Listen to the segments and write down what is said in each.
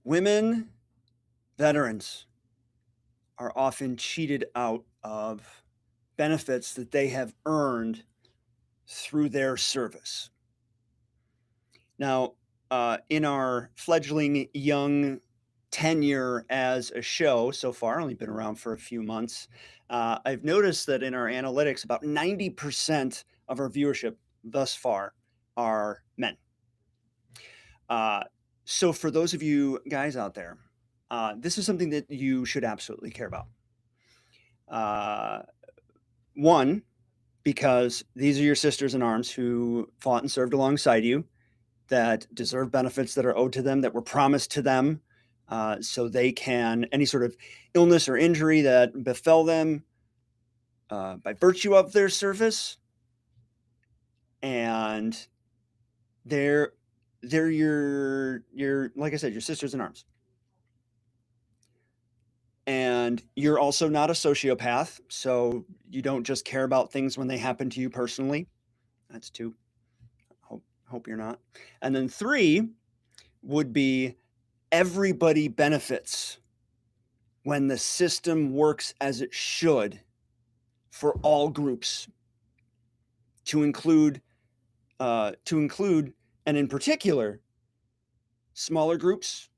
Women veterans are often cheated out of benefits that they have earned through their service. Now, in our fledgling young tenure as a show so far, only been around for a few months, I've noticed that in our analytics, about 90% of our viewership thus far are men. Uh, so, for those of you guys out there, this is something that you should absolutely care about. Uh, one, because these are your sisters in arms who fought and served alongside you, that deserve benefits that are owed to them, that were promised to them, so they can, any sort of illness or injury that befell them by virtue of their service, and they're your like I said, your sisters in arms. And you're also not a sociopath, so you don't just care about things when they happen to you personally. That's two. Hope you're not. And then three would be everybody benefits when the system works as it should for all groups, to include and in particular smaller groups,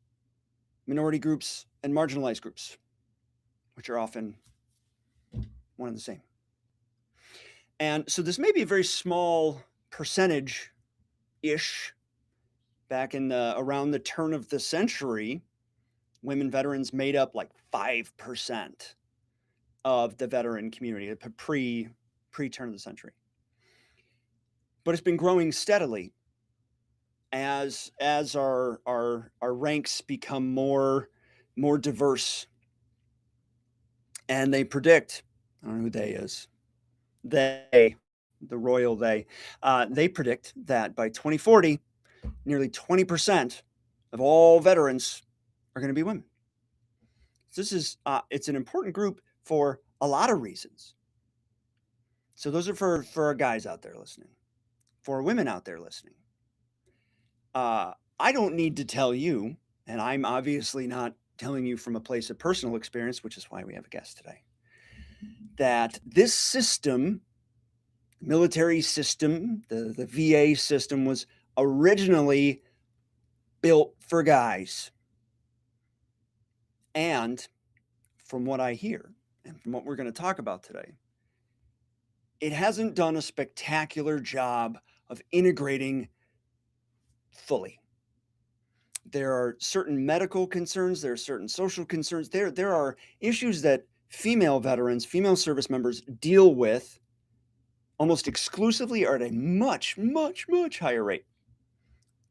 minority groups, and marginalized groups, which are often one and the same. And so this may be a very small percentage ish. Back in around the turn of the century, women veterans made up like 5% of the veteran community, pre turn of the century. But it's been growing steadily as our ranks become more diverse. And they predict, I don't know who they is, they, the royal they predict that by 2040, nearly 20% of all veterans are going to be women. This is it's an important group for a lot of reasons. So those are for our guys out there listening, for women out there listening. I don't need to tell you, and I'm obviously not telling you from a place of personal experience, which is why we have a guest today, that this system, military system, the VA system, was originally built for guys. And from what I hear, and from what we're going to talk about today, it hasn't done a spectacular job of integrating fully. There are certain medical concerns, there are certain social concerns, there are issues that female veterans, female service members deal with almost exclusively or at a much, much, much higher rate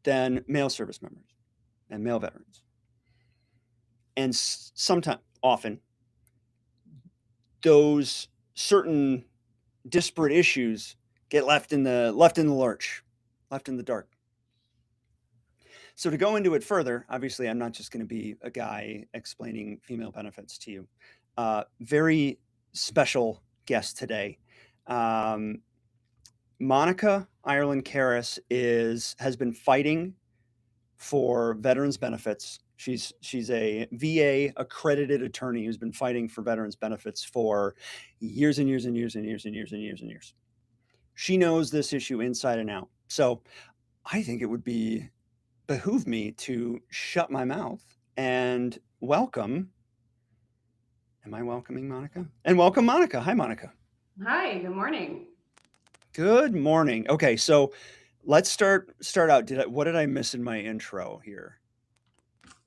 than male service members and male veterans. And sometimes, often, those certain disparate issues get left in the lurch, left in the dark. So to go into it further, obviously, I'm not just going to be a guy explaining female benefits to you. Very special guest today. Monica Irelan Karas has been fighting for veterans benefits. She's a VA accredited attorney who's been fighting for veterans benefits for years and years and years and years and years and years and years. She knows this issue inside and out. So I think it would behoove me to shut my mouth and welcome. Am I welcoming Monica? And welcome Monica. Hi, Monica. Hi, good morning. Good morning. Okay, so let's start out. What did I miss in my intro here?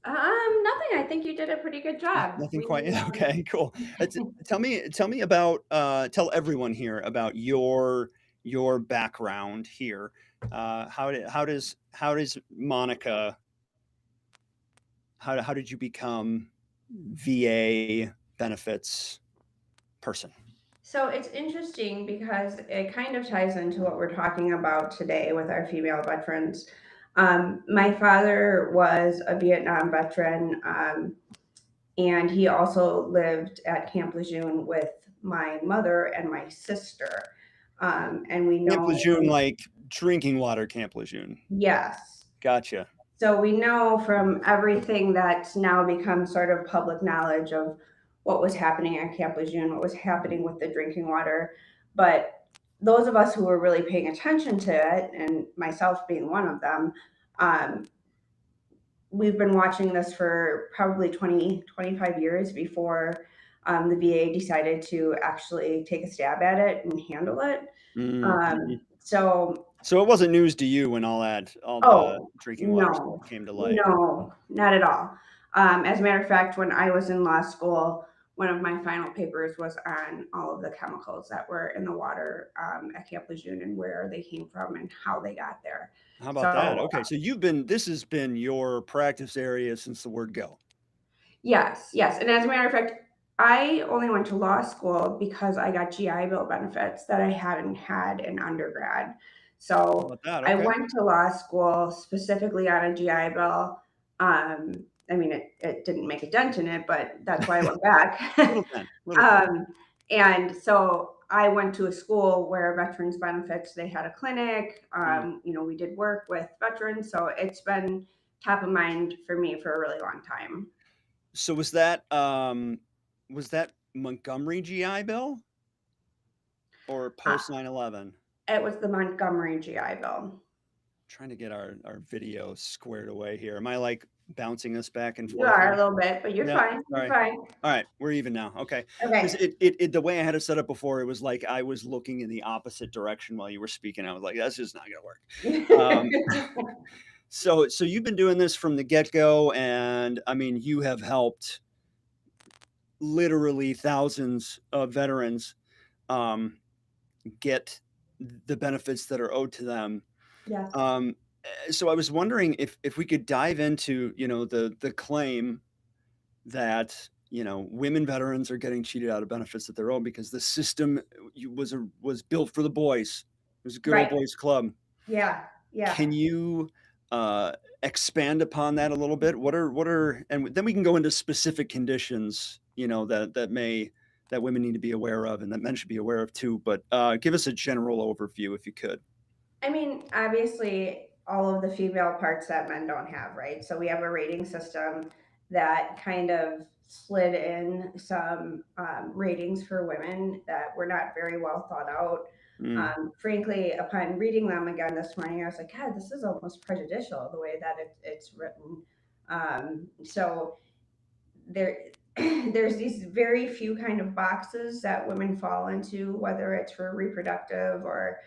Nothing. I think you did a pretty good job. Nothing quite. Okay, cool. Tell me about tell everyone here about your background here. How does Monica, how did you become VA benefits person? So it's interesting because it kind of ties into what we're talking about today with our female veterans. My father was a Vietnam veteran, and he also lived at Camp Lejeune with my mother and my sister. And we Camp know, Lejeune, like drinking water Camp Lejeune. yes. Gotcha. So we know from everything that's now become sort of public knowledge of what was happening at Camp Lejeune, what was happening with the drinking water. But those of us who were really paying attention to it, and myself being one of them, um, we've been watching this for probably 20, 25 years before the VA decided to actually take a stab at it and handle it. Mm-hmm. So So it wasn't news to you when all the Oh, drinking water stuff no, came to light. no, not at all. As a matter of fact, when I was in law school, one of my final papers was on all of the chemicals that were in the water at Camp Lejeune and where they came from and how they got there. How about that? So, Okay, so this has been your practice area since the word go. yes, yes. And as a matter of fact, I only went to law school because I got GI Bill benefits that I hadn't had in undergrad. How So about that? I Okay. went to law school specifically on a GI Bill. I mean, it didn't make a dent in it, but that's why I went back. Little thing, little thing. um, and so I went to a school where veterans benefits, they had a clinic. Mm. We did work with veterans. So it's been top of mind for me for a really long time. So was that Montgomery GI Bill or Uh, post 9/11? it was the Montgomery GI Bill. Trying to get our video squared away here. Am I like bouncing this back and You forth are here? a little bit, but you're Yeah. fine. You're Sorry. fine. All right, we're even now. Okay. Because Okay. the way I had it set up before, it was like I was looking in the opposite direction while you were speaking. I was like, that's just not gonna work. Um, so you've been doing this from the get-go, and I mean, you have helped literally thousands of veterans um, get the benefits that are owed to them. Yes. Um, so I was wondering if we could dive into, the claim that, women veterans are getting cheated out of benefits that they're owed because the system was built for the boys. It was a good old Right. boys club. Yeah. Yeah. Can you expand upon that a little bit? And then we can go into specific conditions, that women need to be aware of and that men should be aware of too. But give us a general overview if you could. I mean, obviously, all of the female parts that men don't have, right? So we have a rating system that kind of slid in some ratings for women that were not very well thought out. Mm, Frankly, upon reading them again this morning, I was like, God, this is almost prejudicial the way that it's written. So there, there's these very few kind of boxes that women fall into, whether it's for reproductive or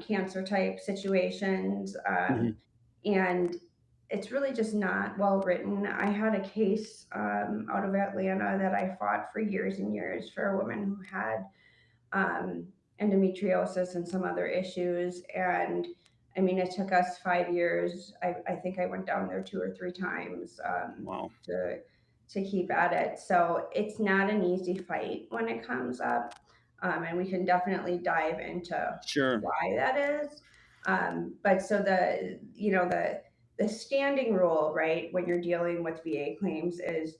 cancer type situations. mhm, And it's really just not well written. I had a case out of Atlanta that I fought for years and years for a woman who had um, endometriosis and some other issues. And I mean, it took us 5 years. I think I went down there 2 or 3 times wow. to keep at it. So it's not an easy fight when it comes up. And we can definitely dive into Sure. why that is. But so the standing rule, right, when you're dealing with VA claims is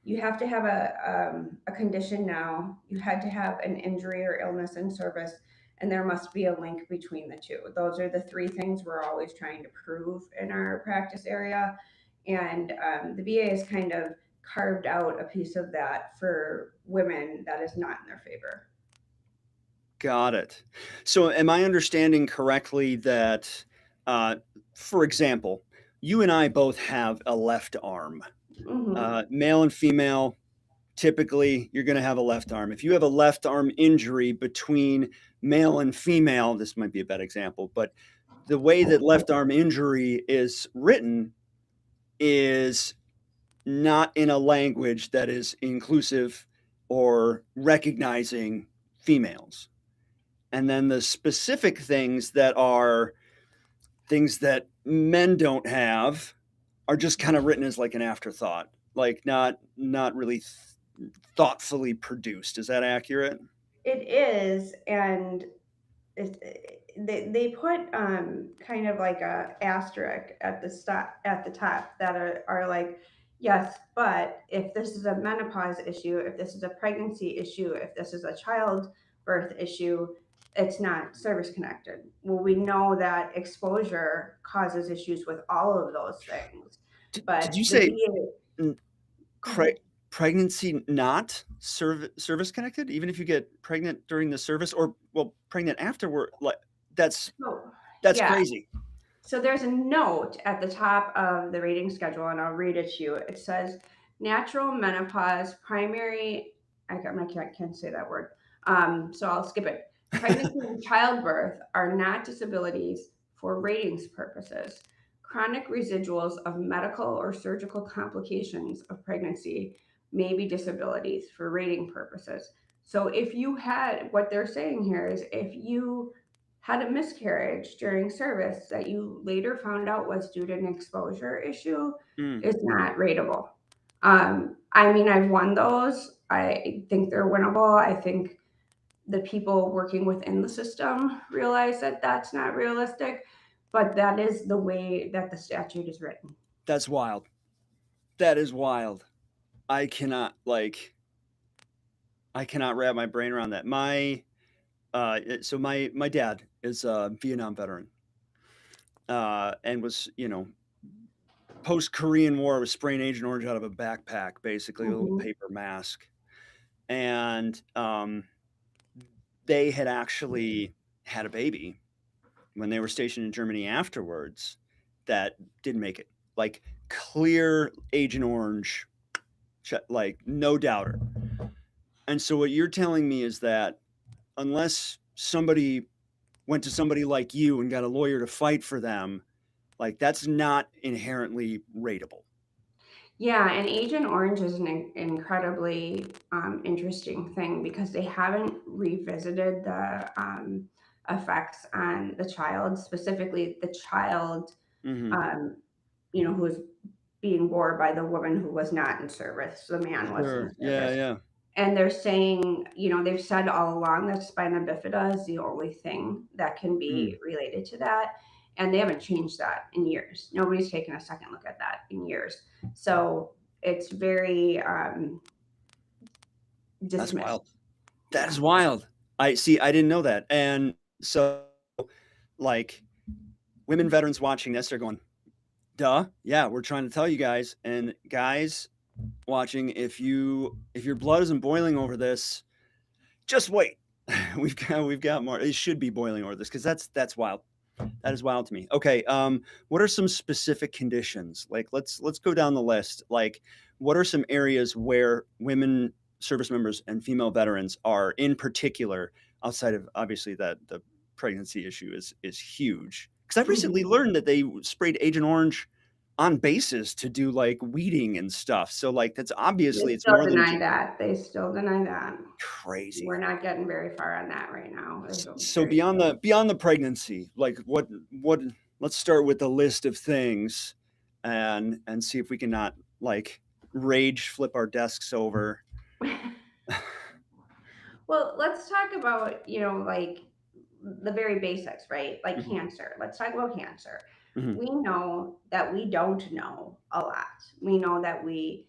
you have to have a condition now, you had to have an injury or illness in service, and there must be a link between the two. Those are the three things we're always trying to prove in our practice area. And the VA has kind of carved out a piece of that for women that is not in their favor. Got it. So am I understanding correctly that, uh, for example, you and I both have a left arm. Hmm. Male and female, typically you're going to have a left arm. If you have a left arm injury between male and female, this might be a bad example, but the way that left arm injury is written is not in a language that is inclusive or recognizing females. And then the specific things that are things that men don't have are just kind of written as like an afterthought, like not really thoughtfully produced. Is that accurate? It is, and they put kind of like a asterisk at the top that are like, yes, but if this is a menopause issue, if this is a pregnancy issue, if this is a childbirth issue, it's not service connected. Well, we know that exposure causes issues with all of those things, Did but you the say VA, mm, go ahead. pregnancy not service connected? Even if you get pregnant during the service, or well, pregnant afterward, like that's So, that's yeah. crazy. So there's a note at the top of the rating schedule, and I'll read it to you. It says natural menopause, primary, can't say that word. So I'll skip it. Pregnancy and childbirth are not disabilities for ratings purposes. Chronic residuals of medical or surgical complications of pregnancy may be disabilities for rating purposes. So if you had, what they're saying here is if you had a miscarriage during service that you later found out was due to an exposure issue Mm, is not rateable. I mean, I've won those. I think they're winnable. I think the people working within the system realize that that's not realistic, but that is the way that the statute is written. that's wild. That is wild. I cannot like I cannot wrap my brain around that. So my dad is a Vietnam veteran, and was post Korean War was spraying Agent Orange out of a backpack, basically a little Hmm. paper mask, and they had actually had a baby when they were stationed in Germany afterwards that didn't make it. Like clear Agent Orange, like no doubter. And so what you're telling me is that unless somebody went to somebody like you and got a lawyer to fight for them, like that's not inherently rateable. Yeah, and Agent Orange is an incredibly interesting thing because they haven't revisited the effects on the child, specifically the child, Hmm. um, who was being born by the woman who was not in service. The man was in Sure. Yeah, service. yeah. And they're saying, they've said all along that spina bifida is the only thing that can Mm. be related to that. And they haven't changed that in years. Nobody's taken a second look at that in years. So it's very That's dismissed. wild. That Yeah. is wild. I see. I didn't know that. And so, like, women veterans watching this are going, duh. Yeah, we're trying to tell you guys. And guys watching, if your blood isn't boiling over this, just wait. We've got more. It should be boiling over this because that's wild. That is wild to me. Okay, what are some specific conditions? Like, let's go down the list. Like, what are some areas where women service members and female veterans are in particular, outside of obviously that the pregnancy issue is huge? Because I've recently Mhm. learned that they sprayed Agent Orange on bases to do like weeding and stuff. So like that's They obviously it's still more than deny just that. They still deny that. We're crazy. not getting very far on that right now. There's a So very beyond the pregnancy, like what let's start with the list of things and see if we can not like rage flip our desks over. Well, let's talk about, like the very basics, right? Like Mhm, cancer. Let's talk about cancer. mhm. We know that we don't know a lot. We know that we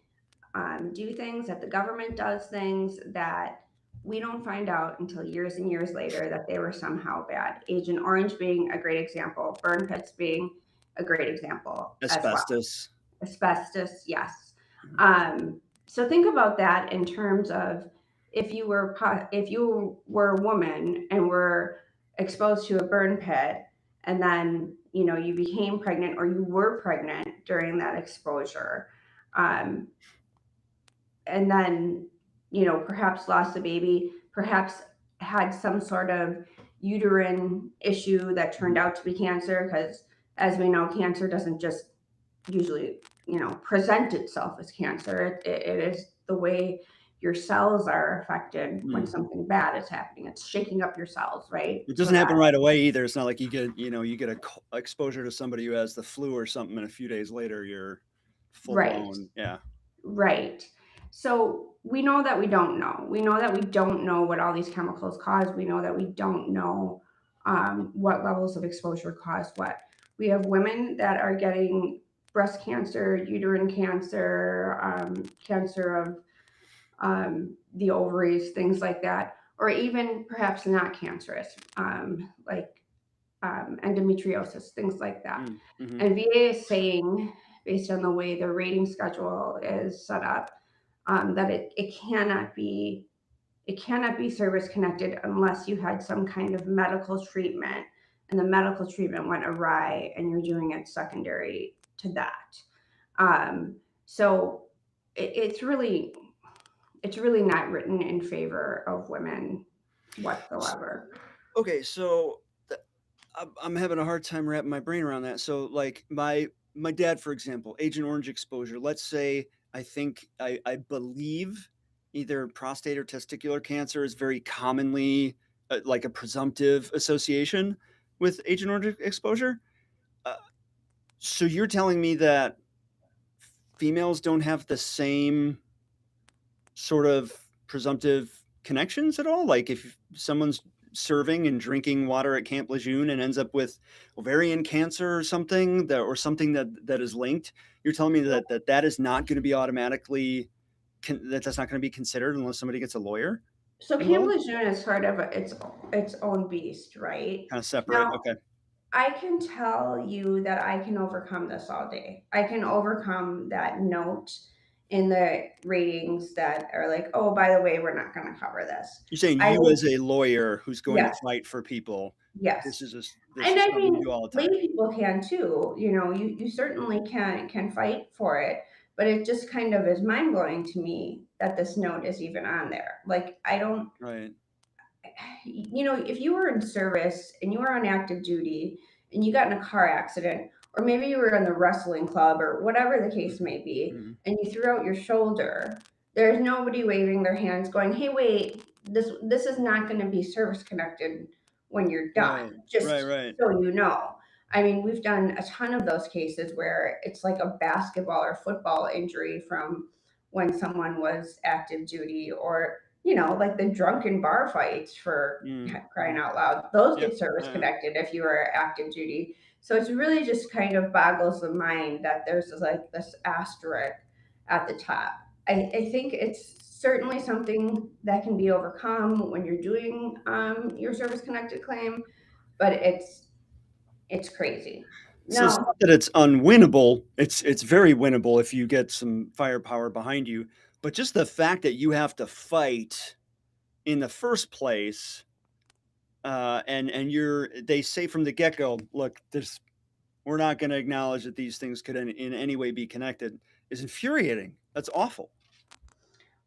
do things, that the government does things that we don't find out until years and years later that they were somehow bad. Agent Orange being a great example, burn pits being a great example as well. Asbestos. Asbestos, yes. Mhm. So think about that in terms of if you were a woman and were exposed to a burn pit, and then you became pregnant or you were pregnant during that exposure, um, and then perhaps lost a baby, perhaps had some sort of uterine issue that turned Mhm. out to be cancer, because as we know, cancer doesn't just usually present itself as cancer. It is the way your cells are affected when Mm. something bad is happening. It's shaking up your cells, right? It So doesn't that happen right away either. It's not like you get exposure to somebody who has the flu or something, and a few days later you're full right. blown. Yeah. Right. So we know that we don't know. We know that we don't know what all these chemicals cause. We know that we don't know what levels of exposure cause what. We have women that are getting breast cancer, uterine cancer, cancer of the ovaries, things like that, or even perhaps not cancerous, like endometriosis, things like that. Mm-hmm. And VA is saying, based on the way the rating schedule is set up, that it cannot be service connected unless you had some kind of medical treatment and the medical treatment went awry and you're doing it secondary to that. So it's really not written in favor of women whatsoever. Okay, so I'm having a hard time wrapping my brain around that. So, like my dad, for example, Agent Orange exposure. Let's say I believe either prostate or testicular cancer is very commonly like a presumptive association with Agent Orange exposure. Uh, so you're telling me that females don't have the same sort of presumptive connections at all? Like if someone's serving and drinking water at Camp Lejeune and ends up with ovarian cancer or something or something that is linked, you're telling me that is not going to be automatically that's not going to be considered unless somebody gets a lawyer So Camp involved? Lejeune is sort of its own beast, right? Kind of separate. Now, Okay. I can tell you that I can overcome this all day. I can overcome that note in the ratings that are like, oh, by the way, we're not going to cover this. You're saying I you as a lawyer who's going to Yes, fight for people, yes. this And is I something you mean, do all the lay time. people can too. You know, you certainly can fight for it, but it just kind of is mind blowing to me that this note is even on there. Like, I don't, Right. you know, if you were in service and you were on active duty and you got in a car accident, or maybe you were in the wrestling club or whatever the case may be, Mm-hmm. and you threw out your shoulder, there's nobody waving their hands going, hey, wait, this is not going to be service connected when you're Right. done, Right. just Right. so you know. I mean, we've done a ton of those cases where it's like a basketball or football injury from when someone was active duty, or like the drunken bar fights, for crying Mm-hmm. out loud. Those Yeah. get service connected if you are active duty. So it's really just kind of boggles the mind that there's like this asterisk at the top. I think it's certainly something that can be overcome when you're doing your service connected claim, but it's crazy. So it's No, not that it's unwinnable. It's very winnable if you get some firepower behind you. But just the fact that you have to fight in the first place, and they say from the get go, look, we're not going to acknowledge that these things could in any way be connected, is infuriating. That's awful.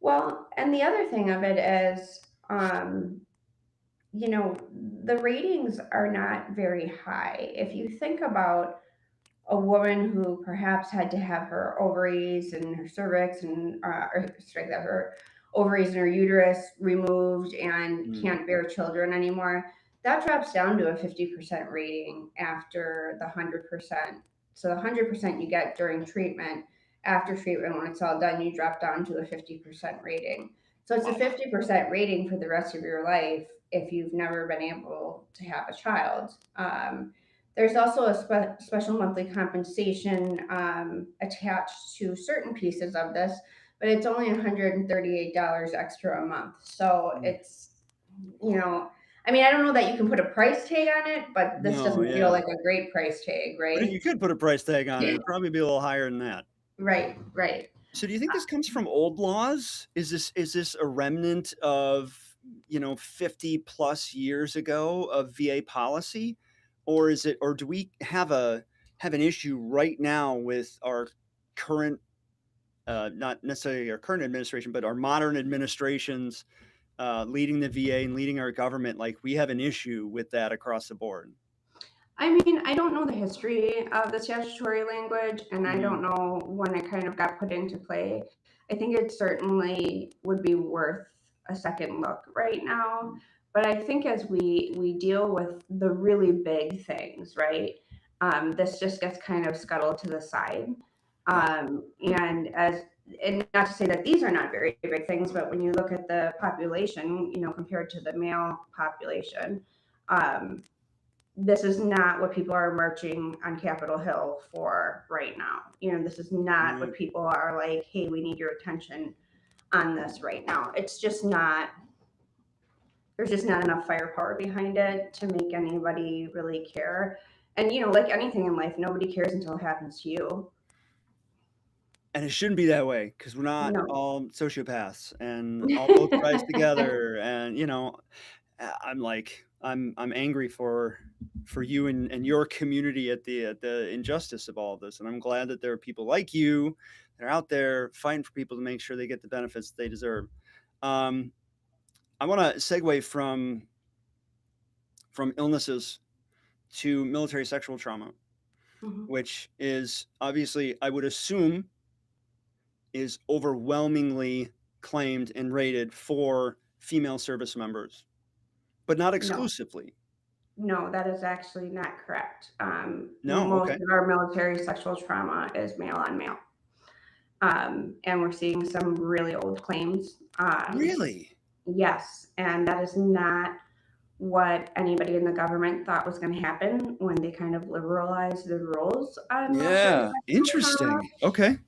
well, and the other thing of it is, the ratings are not very high. If you think about a woman who perhaps had to have her ovaries and her cervix and or straight that her ovaries and her uterus removed and Mm, can't bear children anymore, that drops down to a 50% rating after the 100%. So the 100% you get during treatment, after treatment, when it's all done, you drop down to a 50% rating. So it's a 50% rating for the rest of your life if you've never been able to have a child. There's also a special monthly compensation attached to certain pieces of this, but it's only $138 extra a month. So mm. I mean, I don't know that you can put a price tag on it, but this No, doesn't feel yeah. like a great price tag, But you right? could put a price tag on it. It'd probably be a little higher than that. Right, right. So do you think this comes from old laws? Is this a remnant of 50 plus years ago of VA policy, or do we have an issue right now with our current not necessarily our current administration, but our modern administrations leading the VA and leading our government? Like we have an issue with that across the board. I mean, I don't know the history of the statutory language, and I Hmm. don't know when it kind of got put into play. I think it certainly would be worth a second look right now. But I think as we deal with the really big things, right, this just gets kind of scuttled to the side. Yeah. And not to say that these are not very big things, but when you look at the population, compared to the male population, um, this is not what people are marching on Capitol Hill for right now. This is not what Right. people are like, hey, we need your attention on this right now. It's just not there's just not enough firepower behind it to make anybody really care. And like anything in life, nobody cares until it happens to you. And it shouldn't be that way because we're not No. all sociopaths and all boats rise together. And I'm like I'm angry for you and your community at the injustice of all of this. And I'm glad that there are people like you that are out there fighting for people to make sure they get the benefits they deserve. Um, I want to segue from illnesses to military sexual trauma, Mhm. which is obviously, I would assume, is overwhelmingly claimed and rated for female service members, but not No, exclusively. no, that is actually not correct. No, Most okay. of our military sexual trauma is male on male. And we're seeing some really old claims. Really? Yes, and that is not what anybody in the government thought was going to happen when they kind of liberalized the rules on military Yeah, sexual trauma. interesting. Okay.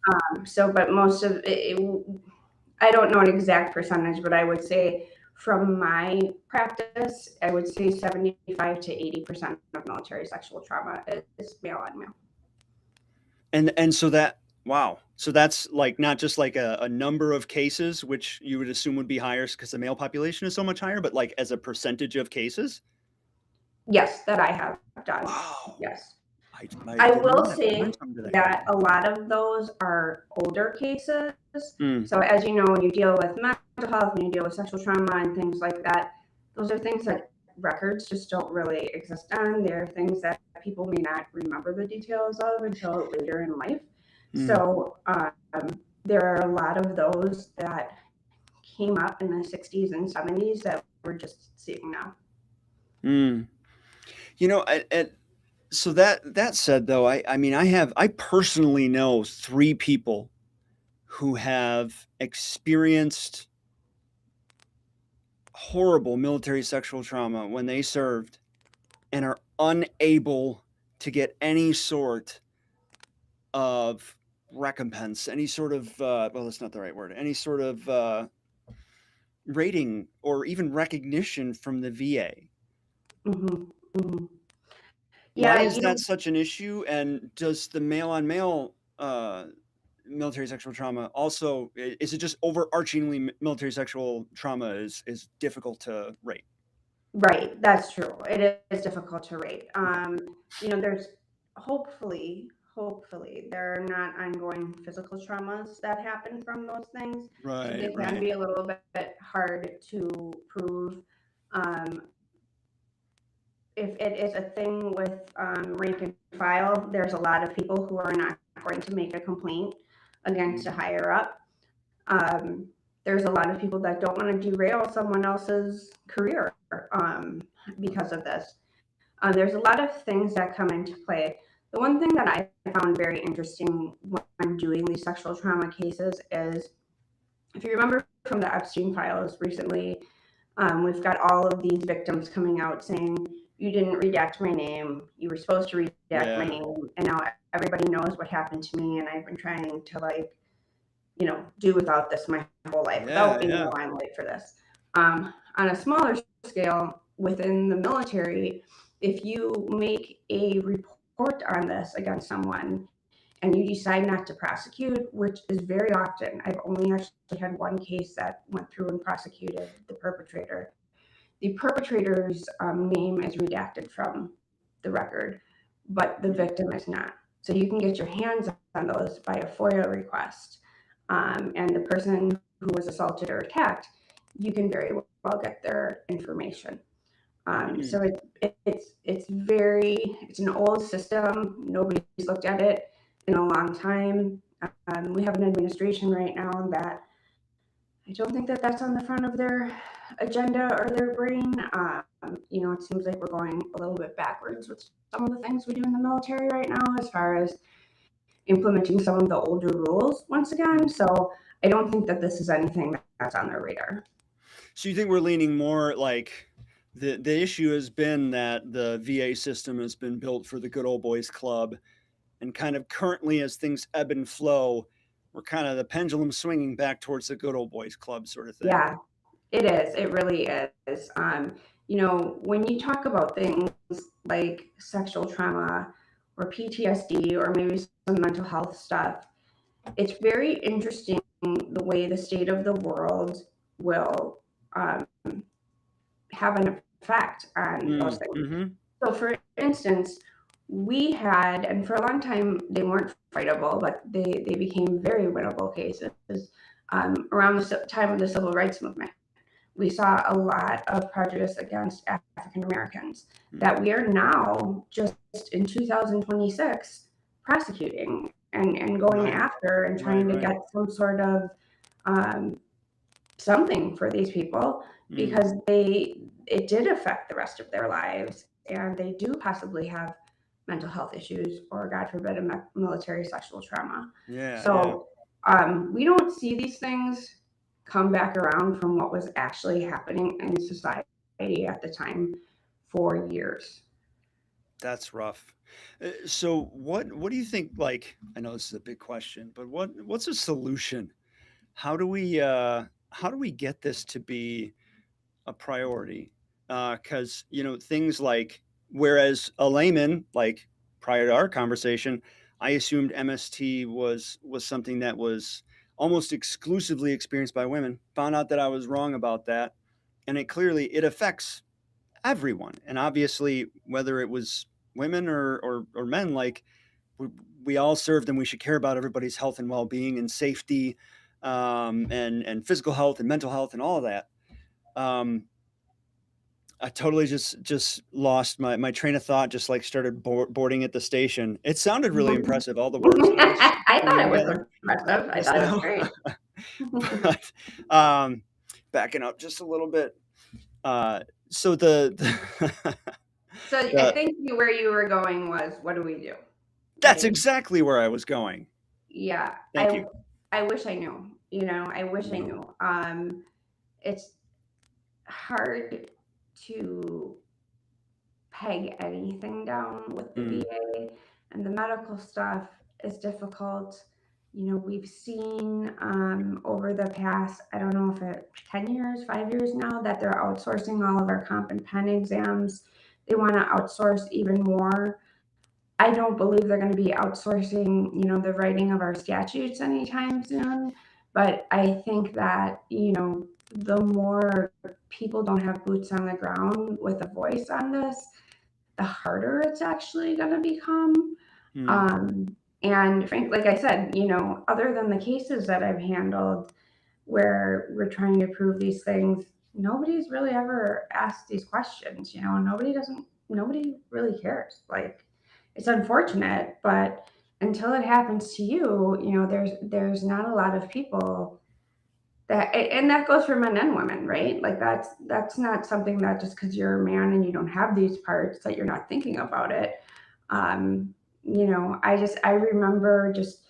But most of I don't know an exact percentage, but I would say from my practice, I would say 75 to 80% of military sexual trauma is male on male. And so that wow. So that's like not just like a number of cases, which you would assume would be higher because the male population is so much higher, but like as a percentage of cases? Yes, that I have done. Wow. Yes. I I didn't know will that. I learned say something today. that a lot of those are older cases. Mm, So, as you know, when you deal with mental health, when you deal with sexual trauma and things like that, those are things that records just don't really exist on. They're things that people may not remember the details of until later in life. mm, So, there are a lot of those that came up in the 60s and 70s that we're just seeing now. mm. You know, so that said though, I mean I personally know 3 people who have experienced horrible military sexual trauma when they served and are unable to get any sort of recompense, any sort of well, that's not the right word, any sort of rating or even recognition from the VA. Hmm. Hmm. Why Yeah, is that such an issue? And does the male on male military sexual trauma also, is it just overarchingly military sexual trauma is difficult to rate? right, that's true. It is difficult to rate. Okay. There's hopefully, there are not ongoing physical traumas that happen from those things. Right, They can right. be a little bit hard to prove. Um, if it is a thing with rank and file, there's a lot of people who are not going to make a complaint against a Mm, higher up. Um, there's a lot of people that don't want to derail someone else's career because of this. There's a lot of things that come into play. The one thing that I found very interesting when doing these sexual trauma cases is, if you remember from the Epstein files recently, we've got all of these victims coming out saying, you didn't redact my name, you were supposed to redact my yeah. name, and now everybody knows what happened to me, and I've been trying to do without this my whole life, Yeah, without being in yeah. the limelight for this. On a smaller scale, within the military, if you make a report on this against someone and you decide not to prosecute, which is very often, I've only actually had one case that went through and prosecuted the perpetrator. The perpetrator's name is redacted from the record, but the Mm, victim is not. So you can get your hands on those by a FOIA request. And the person who was assaulted or attacked, you can very well get their information. mm, So it's an old system. Nobody's looked at it in a long time. We have an administration right now that I don't think that that's on the front of their agenda or their brain. It seems like we're going a little bit backwards with some of the things we do in the military right now, as far as implementing some of the older rules once again. mm. So I don't think that this is anything that's on their radar. So you think we're leaning more like the issue has been that the VA system has been built for the good old boys club, and kind of currently as things ebb and flow, we're kind of the pendulum swinging back towards the good old boys club sort of thing. Yeah, It is. It really is. When you talk about things like sexual trauma or PTSD or maybe some mental health stuff, it's very interesting the way the state of the world will have an effect on those things. Mm-hmm. So, for instance, we had, and for a long time they weren't fightable, but they became very winnable cases around the time of the civil rights movement. We saw a lot of prejudice against African Americans that we are now just in 2026 prosecuting and going Right. after and trying to Right. get some sort of um, something for these people because it did affect the rest of their lives and they do possibly have mental health issues or god forbid a military sexual trauma. Yeah. So we don't see these things come back around from what was actually happening in society at the time for years. That's rough. So what do you think, like, I know this is a big question, but what's a solution? How do we get this to be a priority? Cuz things like, whereas a layman, like, prior to our conversation, I assumed MST was something that was almost exclusively experienced by women. Found out that I was wrong about that, and it affects everyone. And obviously, whether it was women or men, like, we, we all served, and we should care about everybody's health and well-being and safety, and physical health and mental health and all of that. um, I totally just lost my train of thought. Just like started boarding at the station. It sounded really impressive, all the words that I was I thought putting it was together. impressive. I thought it was So, great. but backing up just a little bit. Uh, so So I the think where you were going was, what do we do? that's Right? exactly where I was going. Yeah. Thank you. I wish I knew. I wish I Yeah. knew. It's hard to peg anything down with the Mm, VA, and the medical stuff is difficult. We've seen over the past, I don't know if 10 years, 5 years now, that they're outsourcing all of our comp and pen exams. They want to outsource even more. I don't believe they're going to be outsourcing, the writing of our statutes anytime soon. But I think that, the more people don't have boots on the ground with a voice on this, the harder it's actually going to become. mm, Um, and Frank, like I said, other than the cases that I've handled where we're trying to prove these things, nobody's really ever asked these questions. Nobody really cares. Like, it's unfortunate, but until it happens to you, there's not a lot of people and that goes for men and women, right? Like that's not something that just because you're a man and you don't have these parts that you're not thinking about it. um I remember just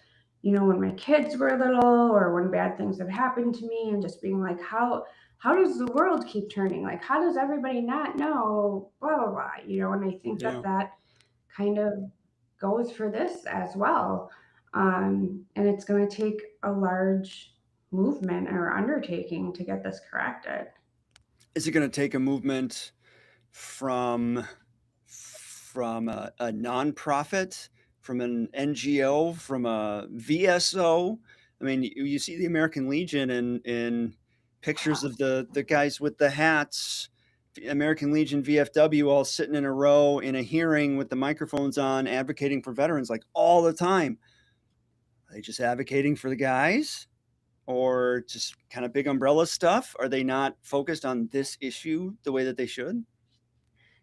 when my kids were little or when bad things have happened to me and just being like, how does the world keep turning? Like, how does everybody not know, blah blah blah, and I think yeah. that kind of goes for this as well. And it's going to take a large movement or undertaking to get this corrected. Is it going to take a movement from a nonprofit, from an NGO, from a VSO? I mean, you see the American Legion in pictures of the guys with the hats, American Legion VFW, all sitting in a row in a hearing with the microphones on, advocating for veterans, like, all the time. Are they just advocating for the guys? Or just kind of big umbrella stuff? Are they not focused on this issue the way that they should?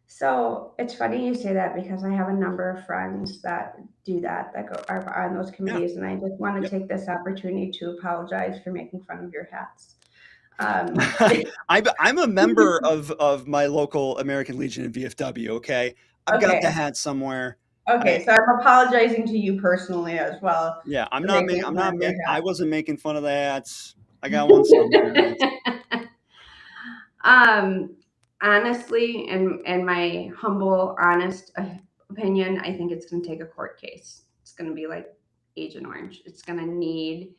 So it's funny you say that because I have a number of friends that do that go are on those Yeah. committees, and I just want to Yep. take this opportunity to apologize for making fun of your hats. Um, I'm a member of my local American Legion and VFW. Okay, I've got the okay, hat somewhere. I okay, so I'm apologizing to you personally as well Yeah, for making I'm fun not of your make I hats. wasn't making fun of the hats. I got one somewhere. Um, Honestly, in my humble, honest opinion, I think it's going to take a court case. It's going to be like Agent Orange. It's going to need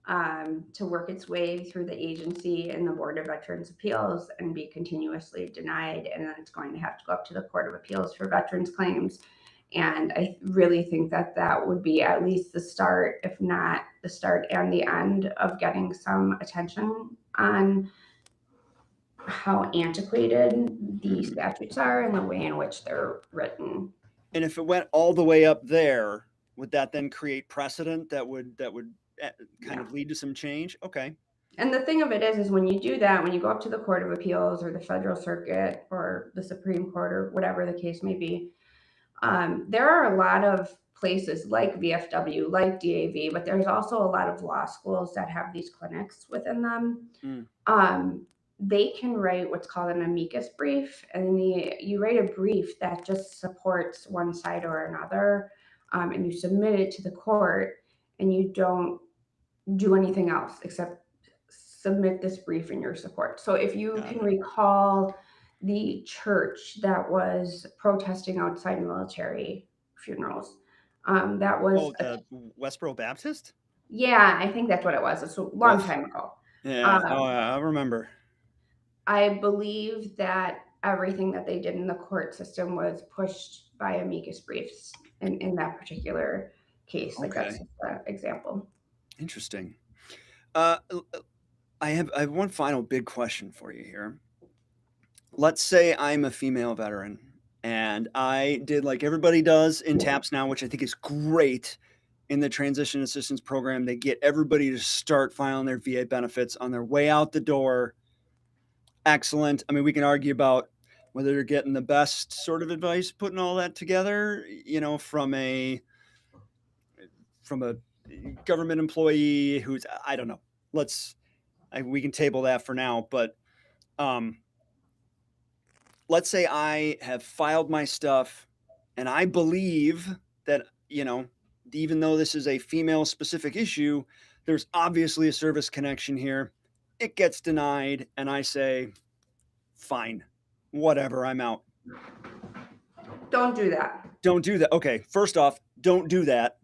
to work its way through the agency and the Board of Veterans Appeals and be continuously denied. And then it's going to have to go up to the Court of Appeals for veterans claims. And I really think that that would be at least the start, if not the start and the end, of getting some attention on how antiquated the statutes are and the way in which they're written. And if it went all the way up there, would that then create precedent that would kind of lead to some change? Okay. And the thing of it is when you do that, when you go up to the Court of Appeals or the Federal Circuit or the Supreme Court or whatever the case may be, there are a lot of places like VFW, like DAV, but there's also a lot of law schools that have these clinics within them. They can write what's called an amicus brief, and you write a brief that just supports one side or another, and you submit it to the court, and you don't do anything else except submit this brief in your support. So if you can recall the church that was protesting outside military funerals, that was the Westboro Baptist? Yeah, I think that's what it was. It's a long time ago. Yeah, I remember. I believe that everything that they did in the court system was pushed by amicus briefs in that particular case. Like that's just an example. Interesting. I have one final big question for you here. Let's say I'm a female veteran and I did like everybody does in TAPS now, which I think is great. In the transition assistance program, they get everybody to start filing their VA benefits on their way out the door. Excellent. I mean, we can argue about whether they're getting the best sort of advice, putting all that together, from a government employee who's, I don't know. We can table that for now, but let's say I have filed my stuff and I believe that, even though this is a female specific issue, there's obviously a service connection here. It gets denied and I say, fine, whatever, I'm out. Don't do that. Don't do that. Okay, first off, don't do that.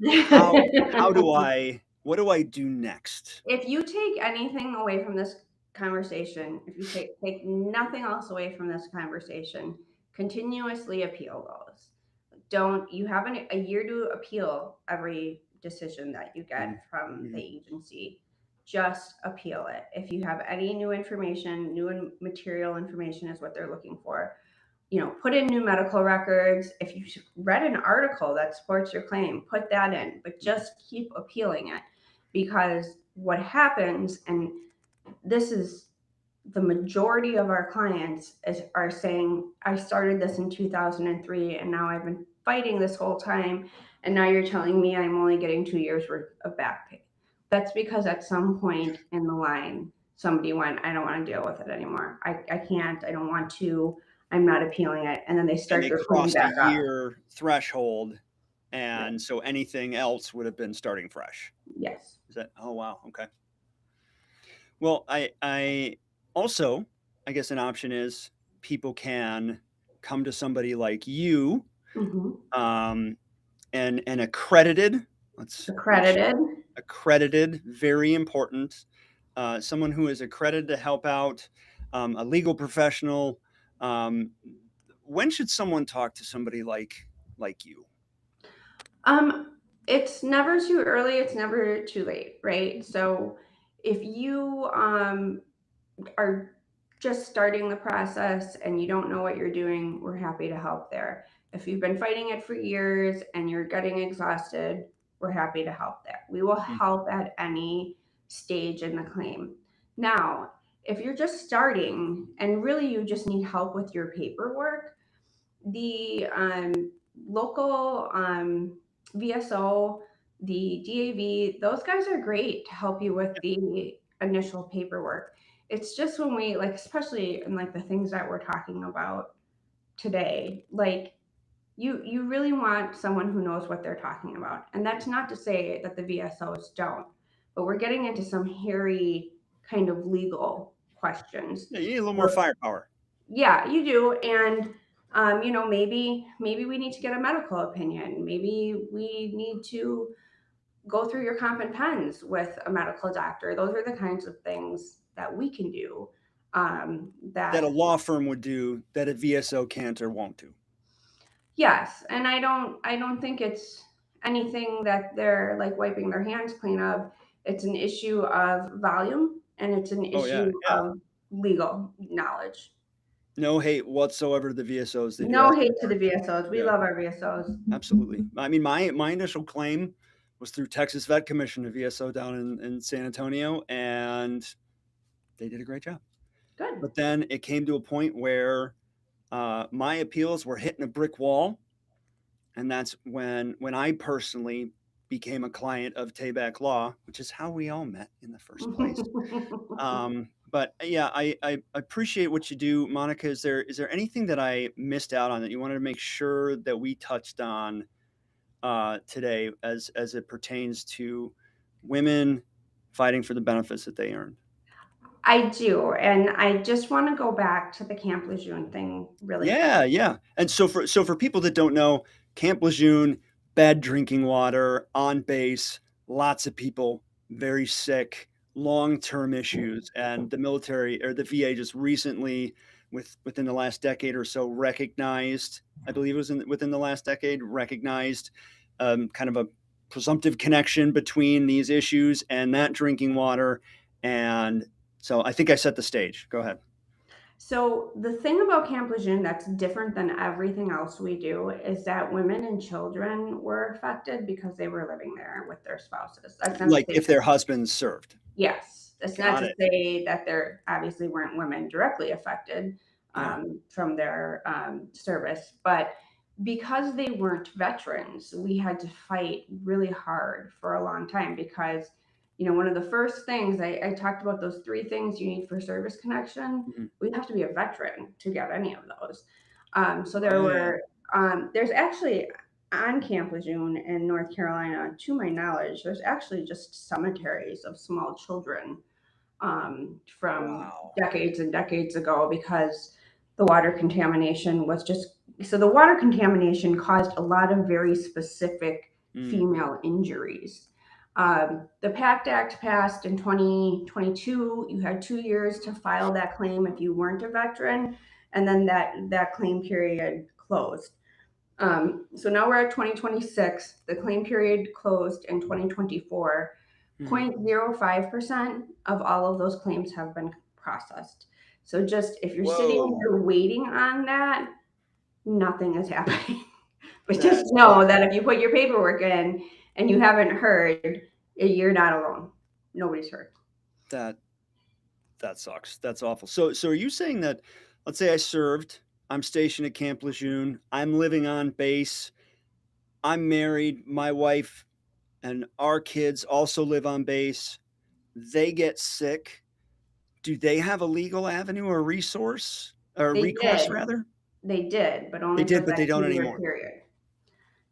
What do I do next? If you take anything away from this conversation, if you take nothing else away from this conversation, continuously appeal those. You have a year to appeal every decision that you get from the agency. Just appeal it. If you have any new information, new material information is what they're looking for. Put in new medical records. If you read an article that supports your claim, put that in, but just keep appealing it. Because what happens, and this is the majority of our clients are saying, I started this in 2003 and now I've been fighting this whole time. And now you're telling me I'm only getting 2 years worth of back pay. That's because at some point in the line, somebody went, I don't want to deal with it anymore. I can't, I don't want to, I'm not appealing it. And then they start their claim back up. Year threshold. And so anything else would have been starting fresh. Yes. Is that? Oh, wow. Okay. Well, I also, I guess an option is people can come to somebody like you, and accredited. Accredited, very important. Someone who is accredited to help out, a legal professional. When should someone talk to somebody like you? It's never too early. It's never too late, right? So if you are just starting the process and you don't know what you're doing, we're happy to help there. If you've been fighting it for years and you're getting exhausted, we're happy to help there. We will help at any stage in the claim. Now, if you're just starting and really you just need help with your paperwork, the local VSO, the DAV, those guys are great to help you with the initial paperwork. It's just when we, especially in the things that we're talking about today, you really want someone who knows what they're talking about. And that's not to say that the VSOs don't, but we're getting into some hairy kind of legal questions. Yeah, you need a little more firepower. Yeah, you do. And maybe we need to get a medical opinion. Maybe we need to go through your comp and pens with a medical doctor. Those are the kinds of things that we can do. That a That law firm would do that a VSO can't or won't do. Yes, and I don't think it's anything that they're like wiping their hands clean of. It's an issue of volume and it's an Oh yeah, issue yeah. of legal knowledge. No hate whatsoever to the VSOs. They do No hate excellent to the work. VSOs. We Yeah, love our VSOs. absolutely. I mean, my initial claim was through Texas Vet Commission, a VSO down in San Antonio, and they did a great job. Good. But then it came to a point where my appeals were hitting a brick wall, and that's when I personally became a client of Tayback Law, which is how we all met in the first place. But yeah, I appreciate what you do, Monica. Is there anything that I missed out on that you wanted to make sure that we touched on today as it pertains to women fighting for the benefits that they earn? I do, and I just want to go back to the Camp Lejeune thing really quick. Yeah, yeah. And so for people that don't know, Camp Lejeune, bad drinking water, on base, lots of people very sick, long-term issues, and the military or the VA just recently, within the last decade or so, recognized. I believe it was within the last decade, recognized kind of a presumptive connection between these issues and that drinking water. And so I think I set the stage. Go ahead. So the thing about Camp Lejeune that's different than everything else we do is that women and children were affected because they were living there with their spouses. That's not to Like say if their husbands served. yes, that's not Got to it. say that there obviously weren't women directly affected Yeah. from their service, but because they weren't veterans, we had to fight really hard for a long time because, one of the first things I talked about those three things you need for service connection. Mhm. We have to be a veteran to get any of those. So Right. there's actually on Camp Lejeune in North Carolina, to my knowledge, there's actually just cemeteries of small children from Wow. decades and decades ago because the water contamination was just so the water contamination caused a lot of very specific Mm. female injuries. The PACT Act passed in 2022. You had 2 years to file that claim if you weren't a veteran, and then that claim period closed. So now we're at 2026. The claim period closed in 2024. Mhm. 0.05% of all of those claims have been processed. So just if you're sitting Whoa. here waiting on that, nothing is happening. But just That's know that awful. if you put your paperwork in and you haven't heard, you're not alone. Nobody's heard. That that sucks. That's awful. So are you saying that, let's say I served, I'm stationed at Camp Lejeune, I'm living on base, I'm married, my wife and our kids also live on base, they get sick. Do they have a legal avenue or resource or They recourse did. rather? They did, but They only for did, but they that don't 2 year anymore. period. Oof,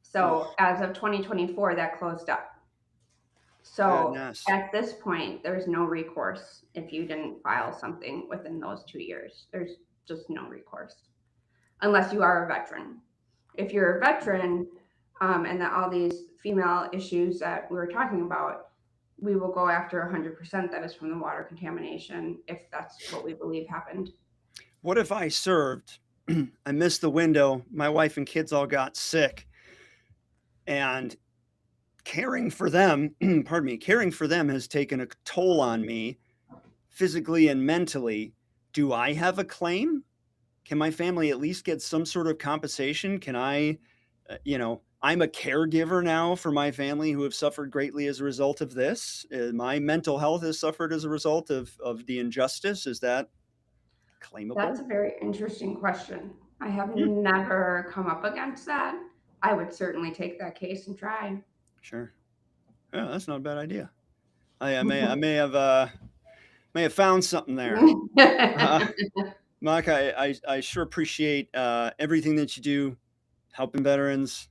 So as of 2024, that closed up. So goodness. at this point, there's no recourse if you didn't file something within those 2 years. There's just no recourse unless you are a veteran. If you're a veteran, and that all these female issues that we were talking about, we will go after 100% that is from the water contamination if that's what we believe happened. What if I served? I missed the window. My wife and kids all got sick, and caring for them, pardon me, caring for them has taken a toll on me physically and mentally. Do I have a claim? Can my family at least get some sort of compensation? Can I, I'm a caregiver now for my family who have suffered greatly as a result of this. My mental health has suffered as a result of the injustice. Is that That's claimable? a very interesting question. I have Hmm, never come up against that. I would certainly take that case and try. sure. Yeah, that's not a bad idea. I may have found something there. Uh, Mark, I sure appreciate everything that you do, helping veterans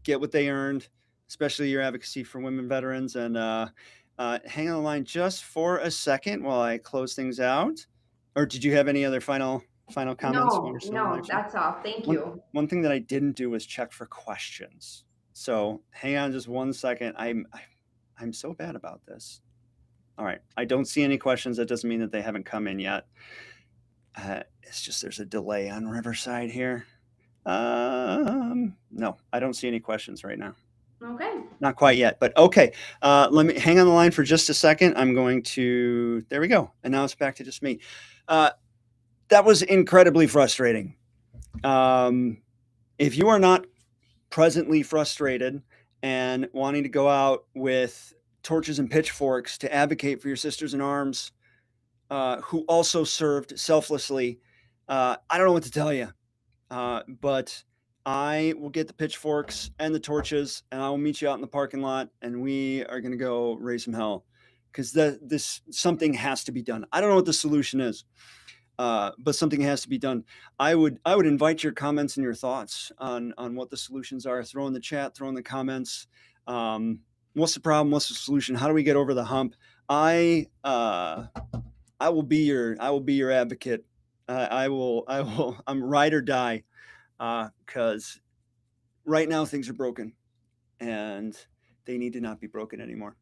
get what they earned, especially your advocacy for women veterans. And hang on the line just for a second while I close things out. Or did you have any other final comments while No, we're still in no, connection? that's all. Thank One you. one thing that I didn't do was check for questions. So hang on just one second. I'm so bad about this. All right. I don't see any questions. That doesn't mean that they haven't come in yet. It's just there's a delay on Riverside here. No, I don't see any questions right now. Okay. Not quite yet, but okay. Let me hang on the line for just a second. I'm going to, there we go. And now it's back to just me. That was incredibly frustrating. If you are not presently frustrated and wanting to go out with torches and pitchforks to advocate for your sisters in arms, who also served selflessly, I don't know what to tell you. But I will get the pitchforks and the torches, and I will meet you out in the parking lot, and we are going to go raise some hell, because this something has to be done. I don't know what the solution is, but something has to be done. I would invite your comments and your thoughts on what the solutions are. Throw in the chat, throw in the comments. What's the problem? What's the solution? How do we get over the hump? I will be your advocate. I will. I'm ride or die. Because right now things are broken and they need to not be broken anymore.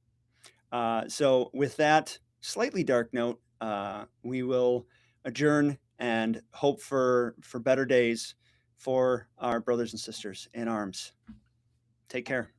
So with that slightly dark note, we will adjourn and hope for better days for our brothers and sisters in arms. Take care.